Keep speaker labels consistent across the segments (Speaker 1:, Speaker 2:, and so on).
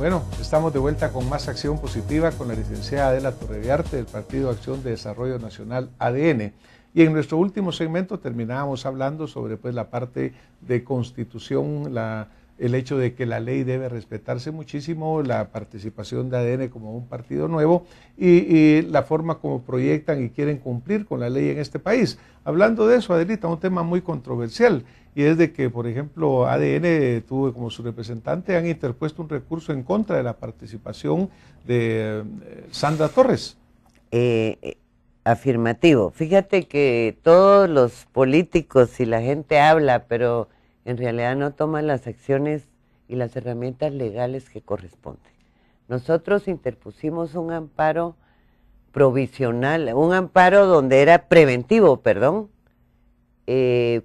Speaker 1: Bueno, estamos de vuelta con más Acción Positiva con la licenciada Adela Torreviarte del Partido Acción de Desarrollo Nacional ADN. Y en nuestro último segmento terminábamos hablando sobre la parte de constitución, el hecho de que la ley debe respetarse muchísimo, la participación de ADN como un partido nuevo y la forma como proyectan y quieren cumplir con la ley en este país. Hablando de eso, Adelita, un tema muy controversial y es de que, por ejemplo, ADN tuvo como su representante, han interpuesto un recurso en contra de la participación de Sandra Torres.
Speaker 2: Afirmativo. Fíjate que todos los políticos y la gente habla, pero en realidad no toman las acciones y las herramientas legales que corresponden. Nosotros interpusimos un amparo provisional, un amparo donde era preventivo, perdón,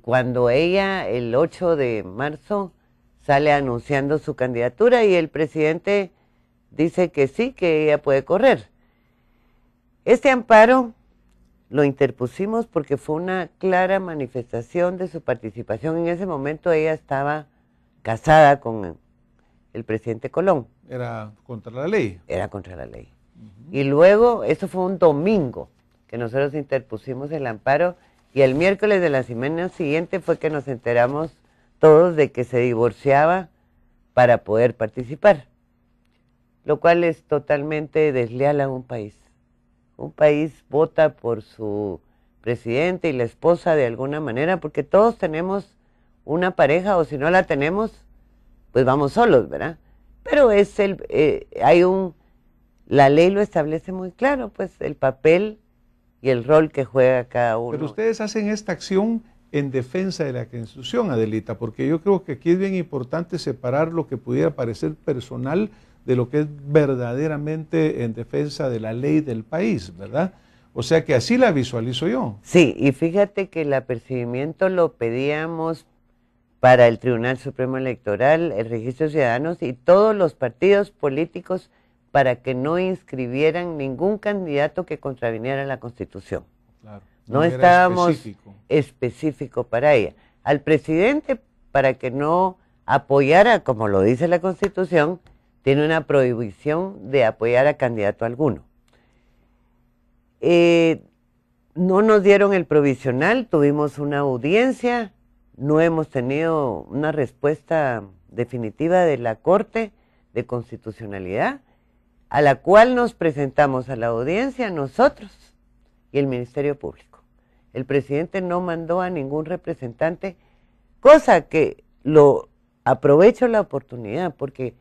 Speaker 2: cuando ella el 8 de marzo sale anunciando su candidatura y el presidente dice que sí, que ella puede correr. Este amparo lo interpusimos porque fue una clara manifestación de su participación. En ese momento ella estaba casada con el presidente Colón.
Speaker 1: ¿Era contra la ley?
Speaker 2: Era contra la ley. Y luego, eso fue un domingo que nosotros interpusimos el amparo y el miércoles de la semana siguiente fue que nos enteramos todos de que se divorciaba para poder participar, lo cual es totalmente desleal a un país. Un país vota por su presidente y la esposa de alguna manera, porque todos tenemos una pareja, o si no la tenemos, pues vamos solos, ¿verdad? Pero la ley lo establece muy claro, pues el papel y el rol que juega cada uno.
Speaker 1: Pero ustedes hacen esta acción en defensa de la Constitución, Adelita, porque yo creo que aquí es bien importante separar lo que pudiera parecer personal de lo que es verdaderamente en defensa de la ley del país, ¿verdad? O sea que así la visualizo yo.
Speaker 2: Sí, y fíjate que el apercibimiento lo pedíamos para el Tribunal Supremo Electoral, el Registro de Ciudadanos y todos los partidos políticos para que no inscribieran ningún candidato que contraviniera la Constitución.
Speaker 1: Claro,
Speaker 2: no estábamos específico para ella. Al presidente, para que no apoyara, como lo dice la Constitución, tiene una prohibición de apoyar a candidato alguno. No nos dieron el provisional, tuvimos una audiencia, no hemos tenido una respuesta definitiva de la Corte de Constitucionalidad, a la cual nos presentamos a la audiencia nosotros y el Ministerio Público. El presidente no mandó a ningún representante, cosa que aprovecho la oportunidad porque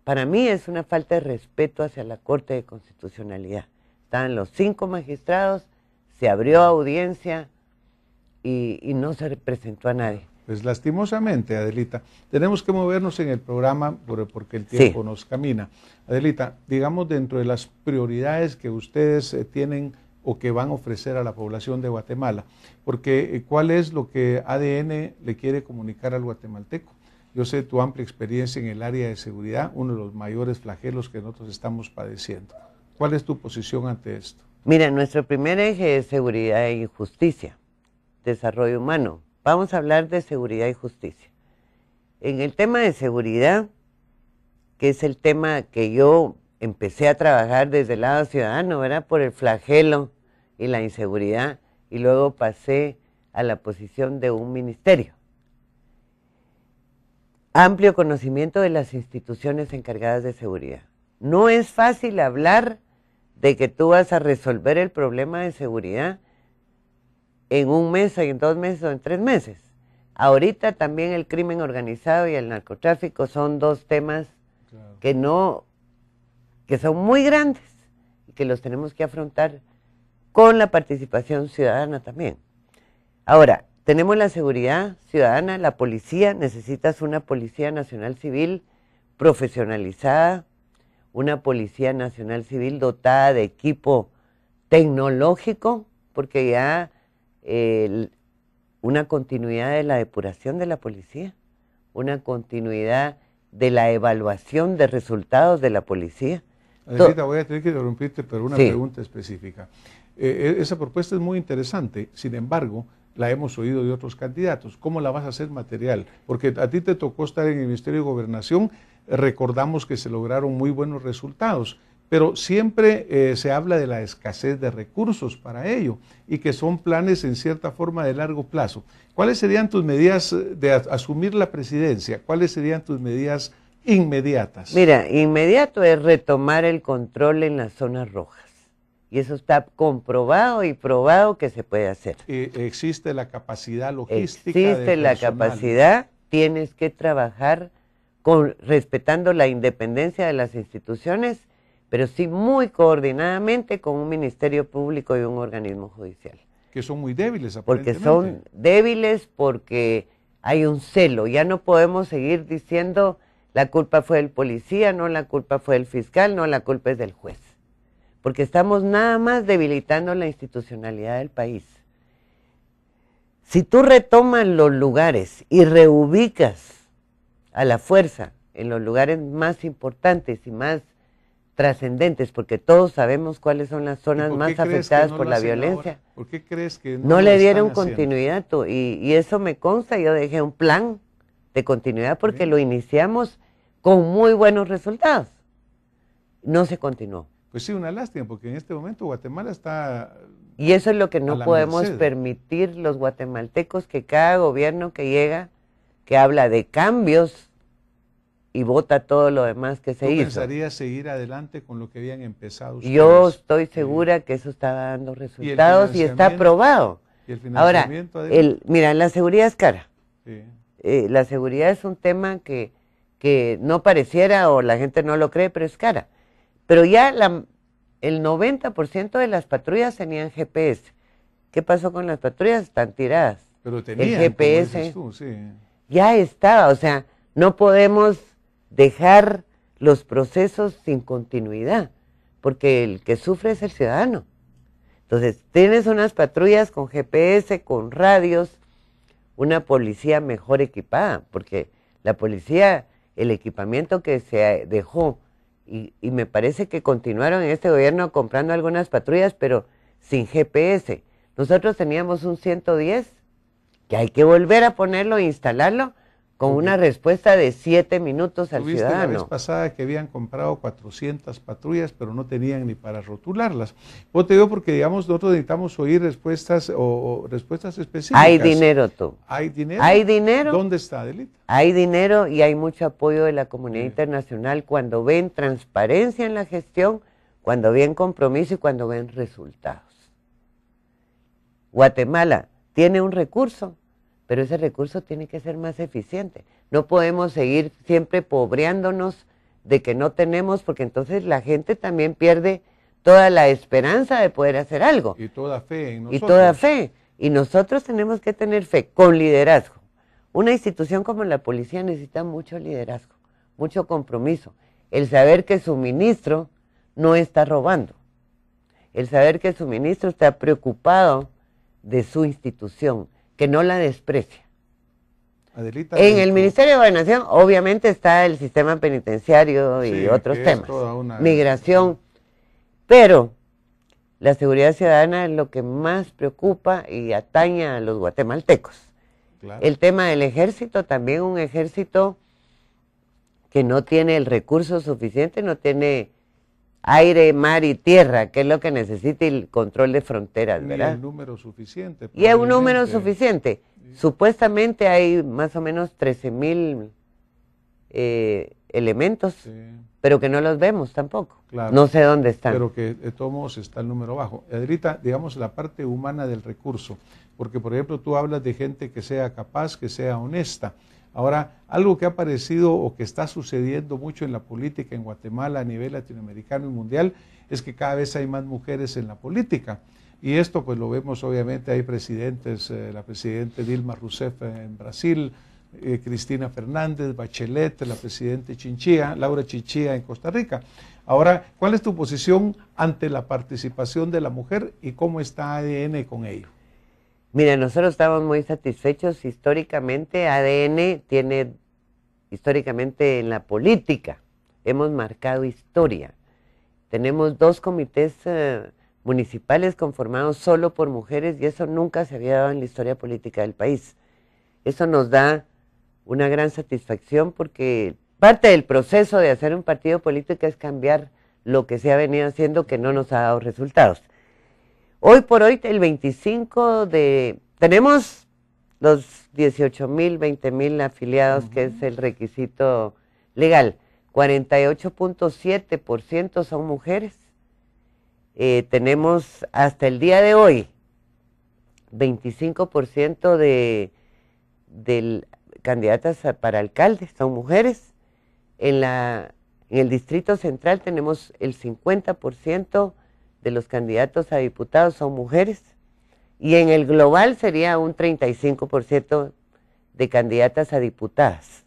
Speaker 2: para mí es una falta de respeto hacia la Corte de Constitucionalidad. Estaban los 5 magistrados, se abrió audiencia y no se presentó a nadie.
Speaker 1: Pues lastimosamente, Adelita, tenemos que movernos en el programa porque el tiempo nos camina. Adelita, digamos dentro de las prioridades que ustedes tienen o que van a ofrecer a la población de Guatemala, porque ¿cuál es lo que ADN le quiere comunicar al guatemalteco? Yo sé tu amplia experiencia en el área de seguridad, uno de los mayores flagelos que nosotros estamos padeciendo. ¿Cuál es tu posición ante esto?
Speaker 2: Mira, nuestro primer eje es seguridad y justicia, desarrollo humano. Vamos a hablar de seguridad y justicia. En el tema de seguridad, que es el tema que yo empecé a trabajar desde el lado ciudadano, ¿verdad? Por el flagelo y la inseguridad, y luego pasé a la posición de un ministerio. Amplio conocimiento de las instituciones encargadas de seguridad. No es fácil hablar de que tú vas a resolver el problema de seguridad en un mes, en 2 meses o en 3 meses. Ahorita también el crimen organizado y el narcotráfico son 2 temas que son muy grandes y que los tenemos que afrontar con la participación ciudadana también. Ahora, tenemos la seguridad ciudadana, la policía, necesitas una Policía Nacional Civil profesionalizada, una Policía Nacional Civil dotada de equipo tecnológico, porque ya una continuidad de la depuración de la policía, una continuidad de la evaluación de resultados de la policía.
Speaker 1: Adelita, voy a tener que interrumpirte, pero una pregunta específica. Esa propuesta es muy interesante, sin embargo, la hemos oído de otros candidatos. ¿Cómo la vas a hacer material? Porque a ti te tocó estar en el Ministerio de Gobernación recordamos que se lograron muy buenos resultados, pero siempre se habla de la escasez de recursos para ello y que son planes en cierta forma de largo plazo. ¿Cuáles serían tus medidas de asumir la presidencia? ¿Cuáles serían tus medidas inmediatas?
Speaker 2: Mira, inmediato es retomar el control en las zonas rojas. Y eso está comprobado y probado que se puede hacer.
Speaker 1: Existe la capacidad logística.
Speaker 2: Existe la capacidad, tienes que trabajar respetando la independencia de las instituciones, pero sí muy coordinadamente con un ministerio público y un organismo judicial.
Speaker 1: Que son muy débiles,
Speaker 2: porque
Speaker 1: aparentemente.
Speaker 2: son débiles, porque hay un celo. Ya no podemos seguir diciendo la culpa fue del policía, no la culpa fue del fiscal, no la culpa es del juez. Porque estamos nada más debilitando la institucionalidad del país. Si tú retomas los lugares y reubicas a la fuerza en los lugares más importantes y más trascendentes, porque todos sabemos cuáles son las zonas más afectadas por la violencia.
Speaker 1: Ahora? ¿Por qué crees que
Speaker 2: no le dieron continuidad? Y eso me consta, yo dejé un plan de continuidad porque lo iniciamos con muy buenos resultados. No se continuó.
Speaker 1: Pues sí, una lástima, porque en este momento Guatemala está...
Speaker 2: Y eso es lo que no podemos permitir los guatemaltecos, que cada gobierno que llega, que habla de cambios y vota todo lo demás que se hizo.
Speaker 1: ¿Tú pensarías seguir adelante con lo que habían empezado ustedes?
Speaker 2: Yo estoy segura que eso está dando resultados y está aprobado.
Speaker 1: ¿Y el financiamiento?
Speaker 2: Ahora, mira, la seguridad es cara. Sí. La seguridad es un tema que no pareciera o la gente no lo cree, pero es cara. Pero ya el 90% de las patrullas tenían GPS. ¿Qué pasó con las patrullas? Están tiradas.
Speaker 1: Pero tenían,
Speaker 2: el GPS
Speaker 1: como dices tú, sí.
Speaker 2: Ya estaba, o sea, no podemos dejar los procesos sin continuidad, porque el que sufre es el ciudadano. Entonces, tienes unas patrullas con GPS, con radios, una policía mejor equipada, porque la policía, el equipamiento que se dejó, y me parece que continuaron en este gobierno comprando algunas patrullas, pero sin GPS. Nosotros teníamos un 110, que hay que volver a ponerlo e instalarlo, con una respuesta de 7 minutos al ciudadano.
Speaker 1: La vez pasada que habían comprado 400 patrullas, pero no tenían ni para rotularlas. Yo te digo porque, digamos, nosotros necesitamos oír respuestas o respuestas específicas.
Speaker 2: Hay dinero, tú.
Speaker 1: ¿Hay dinero?
Speaker 2: ¿Hay dinero?
Speaker 1: ¿Dónde está, Adelita?
Speaker 2: Hay dinero y hay mucho apoyo de la comunidad internacional cuando ven transparencia en la gestión, cuando ven compromiso y cuando ven resultados. Guatemala tiene un recurso, pero ese recurso tiene que ser más eficiente. No podemos seguir siempre pobreándonos de que no tenemos, porque entonces la gente también pierde toda la esperanza de poder hacer algo.
Speaker 1: Y toda fe en nosotros.
Speaker 2: Y toda fe. Y nosotros tenemos que tener fe con liderazgo. Una institución como la policía necesita mucho liderazgo, mucho compromiso. El saber que su ministro no está robando. El saber que su ministro está preocupado de su institución, que no la desprecia.
Speaker 1: Adelita,
Speaker 2: en el Ministerio de Gobernación obviamente está el sistema penitenciario y otros temas, migración, pero la seguridad ciudadana es lo que más preocupa y atañe a los guatemaltecos. Claro. El tema del ejército, también un ejército que no tiene el recurso suficiente, no tiene aire, mar y tierra, que es lo que necesita el control de fronteras, ¿verdad?
Speaker 1: Y el número suficiente.
Speaker 2: Y es un número suficiente. Sí. Supuestamente hay más o menos 13,000 elementos, sí, pero que no los vemos tampoco. Claro. No sé dónde están.
Speaker 1: Pero que de todos modos está el número bajo. Adelita, digamos la parte humana del recurso, porque por ejemplo tú hablas de gente que sea capaz, que sea honesta. Ahora, algo que ha aparecido o que está sucediendo mucho en la política en Guatemala a nivel latinoamericano y mundial es que cada vez hay más mujeres en la política. Y esto pues lo vemos obviamente, hay presidentes, la presidenta Dilma Rousseff en Brasil, Cristina Fernández, Bachelet, la presidenta Chinchilla, Laura Chinchilla en Costa Rica. Ahora, ¿cuál es tu posición ante la participación de la mujer y cómo está ADN con ello?
Speaker 2: Mira, nosotros estamos muy satisfechos históricamente. ADN tiene, históricamente en la política, hemos marcado historia. Tenemos 2 comités municipales conformados solo por mujeres y eso nunca se había dado en la historia política del país. Eso nos da una gran satisfacción porque parte del proceso de hacer un partido político es cambiar lo que se ha venido haciendo que no nos ha dado resultados. Hoy por hoy, el 25 de... Tenemos los 18,000, 20,000 afiliados, que es el requisito legal. 48.7% son mujeres. Tenemos hasta el día de hoy 25% de candidatas para alcalde son mujeres. En el Distrito Central tenemos el 50% de los candidatos a diputados son mujeres, y en el global sería un 35% de candidatas a diputadas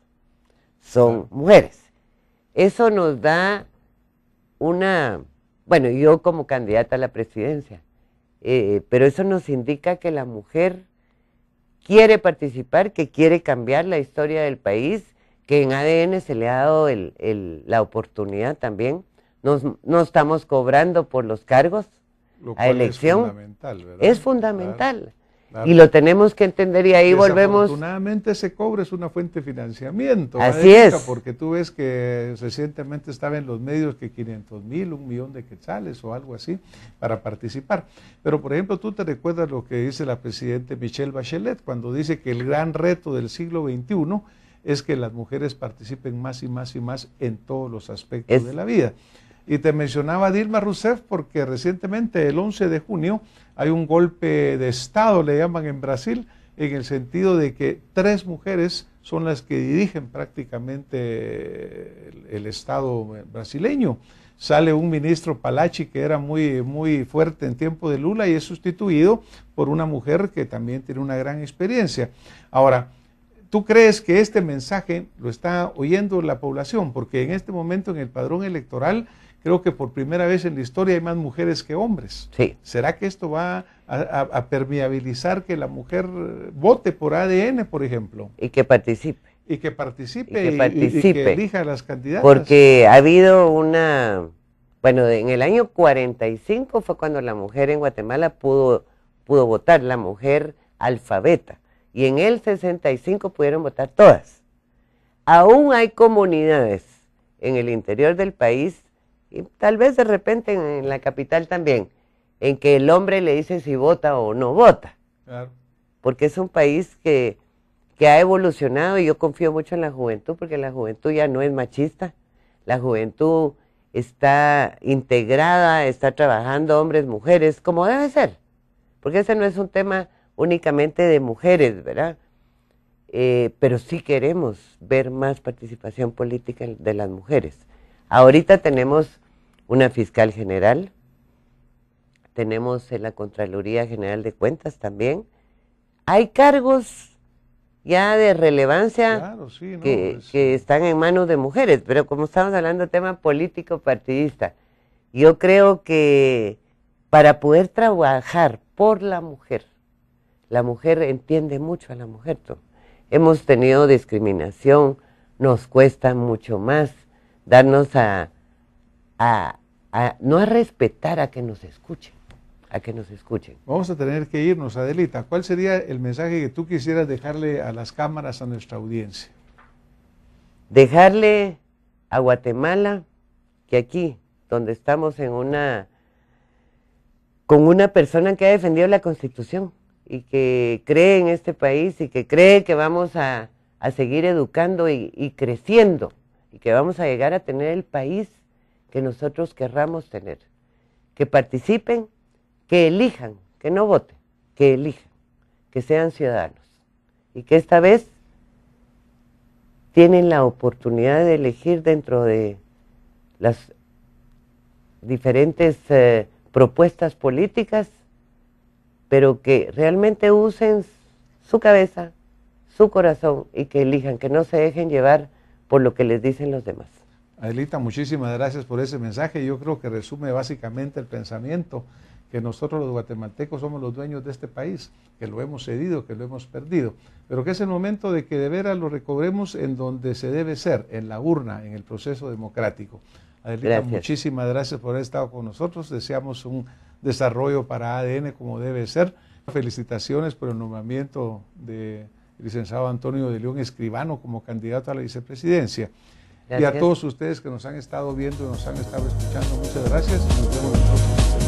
Speaker 2: son mujeres. Eso nos da bueno, yo como candidata a la presidencia, pero eso nos indica que la mujer quiere participar, que quiere cambiar la historia del país, que en ADN se le ha dado la oportunidad también. No estamos cobrando por los cargos a elección.
Speaker 1: Es fundamental, ¿verdad?
Speaker 2: Es fundamental.
Speaker 1: Claro, claro.
Speaker 2: Y lo tenemos que entender, y ahí volvemos.
Speaker 1: Desafortunadamente ese cobro es una fuente de financiamiento.
Speaker 2: Así es.
Speaker 1: Porque tú ves que recientemente estaba en los medios que 500,000, 1,000,000 de quetzales o algo así para participar. Pero por ejemplo, tú te recuerdas lo que dice la presidenta Michelle Bachelet cuando dice que el gran reto del siglo XXI es que las mujeres participen más y más y más en todos los aspectos de la vida. Y te mencionaba Dilma Rousseff porque recientemente, el 11 de junio, hay un golpe de Estado, le llaman en Brasil, en el sentido de que 3 mujeres son las que dirigen prácticamente el Estado brasileño. Sale un ministro Palachi que era muy fuerte en tiempo de Lula y es sustituido por una mujer que también tiene una gran experiencia. Ahora, ¿tú crees que este mensaje lo está oyendo la población? Porque en este momento en el padrón electoral creo que por primera vez en la historia hay más mujeres que hombres.
Speaker 2: Sí.
Speaker 1: ¿Será que esto va a permeabilizar que la mujer vote por ADN, por ejemplo?
Speaker 2: Y que participe.
Speaker 1: Y que participe y que elija a las candidatas.
Speaker 2: Porque ha habido bueno, en el año 45 fue cuando la mujer en Guatemala pudo votar, la mujer alfabeta. Y en el 65 pudieron votar todas. Aún hay comunidades en el interior del país, y tal vez de repente en la capital también, en que el hombre le dice si vota o no vota.
Speaker 1: Claro.
Speaker 2: Porque es un país que ha evolucionado, y yo confío mucho en la juventud, porque la juventud ya no es machista. La juventud está integrada, está trabajando hombres, mujeres, como debe ser. Porque ese no es un tema únicamente de mujeres, ¿verdad? Pero sí queremos ver más participación política de las mujeres. Ahorita tenemos una fiscal general, tenemos en la Contraloría General de Cuentas también. Hay cargos ya de relevancia, claro, sí, ¿no? que están en manos de mujeres, pero como estamos hablando de tema político partidista, yo creo que para poder trabajar por la mujer entiende mucho a la mujer. ¿No? Hemos tenido discriminación, nos cuesta mucho más darnos no a respetar, a que nos escuchen,
Speaker 1: Vamos a tener que irnos, Adelita. ¿Cuál sería el mensaje que tú quisieras dejarle a las cámaras, a nuestra audiencia?
Speaker 2: Dejarle a Guatemala que aquí, donde estamos con una persona que ha defendido la Constitución y que cree en este país y que cree que vamos a seguir educando y creciendo, y que vamos a llegar a tener el país que nosotros querramos tener. Que participen, que elijan, que no voten, que elijan, que sean ciudadanos. Y que esta vez tienen la oportunidad de elegir dentro de las diferentes propuestas políticas, pero que realmente usen su cabeza, su corazón, y que elijan, que no se dejen llevar por lo que les dicen los demás.
Speaker 1: Adelita, muchísimas gracias por ese mensaje. Yo creo que resume básicamente el pensamiento que nosotros los guatemaltecos somos los dueños de este país, que lo hemos cedido, que lo hemos perdido, pero que es el momento de que de veras lo recobremos en donde se debe ser, en la urna, en el proceso democrático. Adelita, gracias. Muchísimas gracias por haber estado con nosotros. Deseamos un desarrollo para ADN como debe ser. Felicitaciones por el nombramiento del licenciado Antonio de León Escribano como candidato a la vicepresidencia. Y a todos ustedes que nos han estado viendo y nos han estado escuchando, muchas gracias y nos vemos la próxima semana.